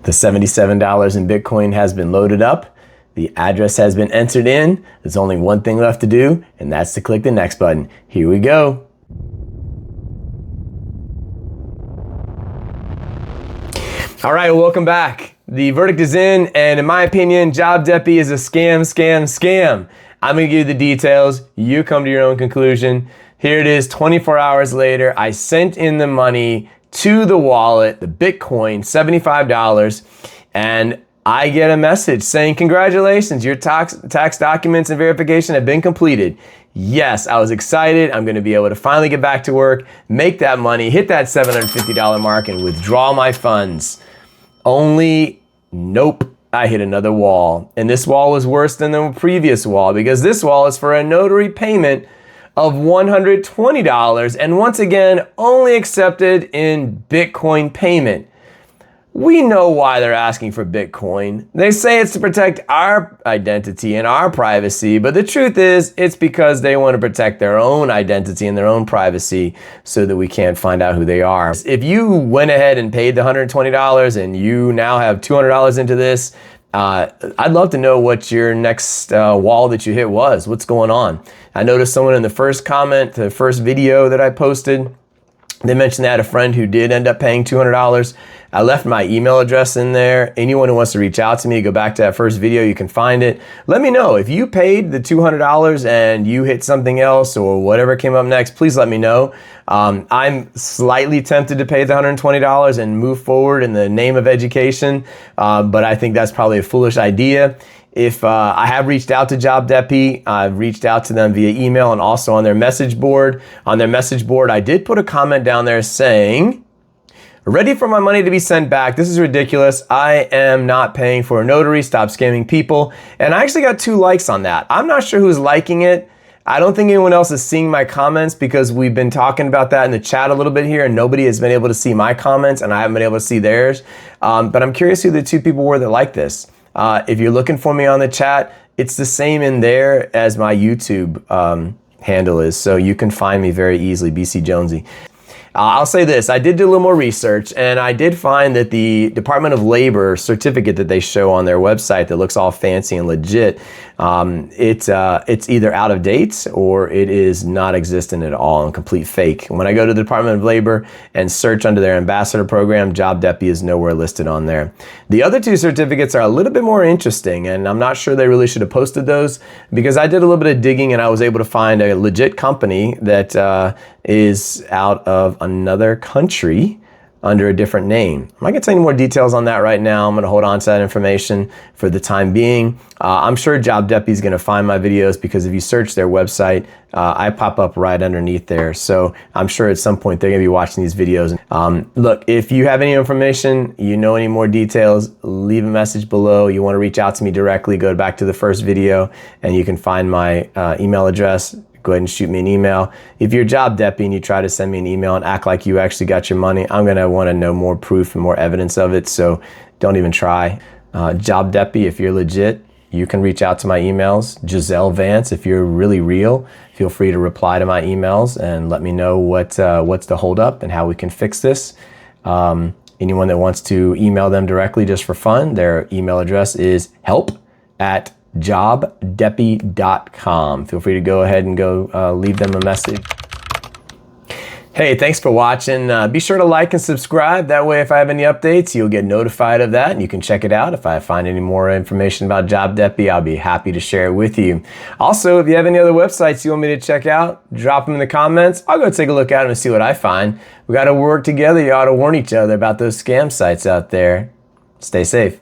The $77 in Bitcoin has been loaded up. The address has been entered in. There's only one thing left to do, and that's to click the next button. Here we go. All right, welcome back. The verdict is in, and in my opinion, Jobdepi is a scam. I'm gonna give you the details. You come to your own conclusion. Here it is, 24 hours later. I sent in the money to the wallet, the Bitcoin, $75, and I get a message saying, congratulations, your tax documents and verification have been completed. Yes, I was excited. I'm gonna be able to finally get back to work, make that money, hit that $750 mark, and withdraw my funds. Only, nope, I hit another wall. And this wall was worse than the previous wall because this wall is for a notary payment of $120, and once again, only accepted in Bitcoin payment. We know why they're asking for Bitcoin. They say it's to protect our identity and our privacy, but the truth is it's because they want to protect their own identity and their own privacy so that we can't find out who they are. If you went ahead and paid the $120 and you now have $200 into this, I'd love to know what your next wall that you hit was. What's going on? I noticed someone in the first comment, the first video that I posted, they mentioned they had a friend who did end up paying $200. I left my email address in there. Anyone who wants to reach out to me, go back to that first video, you can find it. Let me know if you paid the $200 and you hit something else or whatever came up next, please let me know. I'm slightly tempted to pay the $120 and move forward in the name of education, but I think that's probably a foolish idea. If I have reached out to Jobdepi, I've reached out to them via email and also on their message board. On their message board, I did put a comment down there saying, ready for my money to be sent back. This is ridiculous. I am not paying for a notary. Stop scamming people. And I actually got 2 likes on that. I'm not sure who's liking it. I don't think anyone else is seeing my comments because we've been talking about that in the chat a little bit here and nobody has been able to see my comments and I haven't been able to see theirs. But I'm curious who the 2 people were that liked this. If you're looking for me on the chat, it's the same in there as my YouTube handle is. So you can find me very easily, BC Jonesy. I'll say this, I did do a little more research and I did find that the Department of Labor certificate that they show on their website that looks all fancy and legit, it's either out of date or it is not existent at all and complete fake. When I go to the Department of Labor and search under their ambassador program, Jobdepi is nowhere listed on there. The other 2 certificates are a little bit more interesting and I'm not sure they really should have posted those because I did a little bit of digging and I was able to find a legit company that is out of another country under a different name. I'm not gonna tell you any more details on that right now. I'm gonna hold on to that information for the time being. I'm sure Jobdepi is gonna find my videos because if you search their website, I pop up right underneath there. So I'm sure at some point they're gonna be watching these videos. Look, if you have any information, you know any more details, leave a message below. You wanna reach out to me directly, go back to the first video and you can find my email address. Go ahead and shoot me an email. If you're Jobdepi and you try to send me an email and act like you actually got your money, I'm gonna wanna know more proof and more evidence of it, so don't even try. Jobdepi, if you're legit, you can reach out to my emails. Giselle Vance, if you're really real, feel free to reply to my emails and let me know what's the holdup and how we can fix this. Anyone that wants to email them directly just for fun, their email address is help@jobdepi.com. Feel free to go ahead and go leave them a message. Hey, thanks for watching. Be sure to like and subscribe. That way, if I have any updates, you'll get notified of that and you can check it out. If I find any more information about Jobdepi, I'll be happy to share it with you. Also, if you have any other websites you want me to check out, drop them in the comments. I'll go take a look at them and see what I find. We got to work together. You ought to warn each other about those scam sites out there. Stay safe.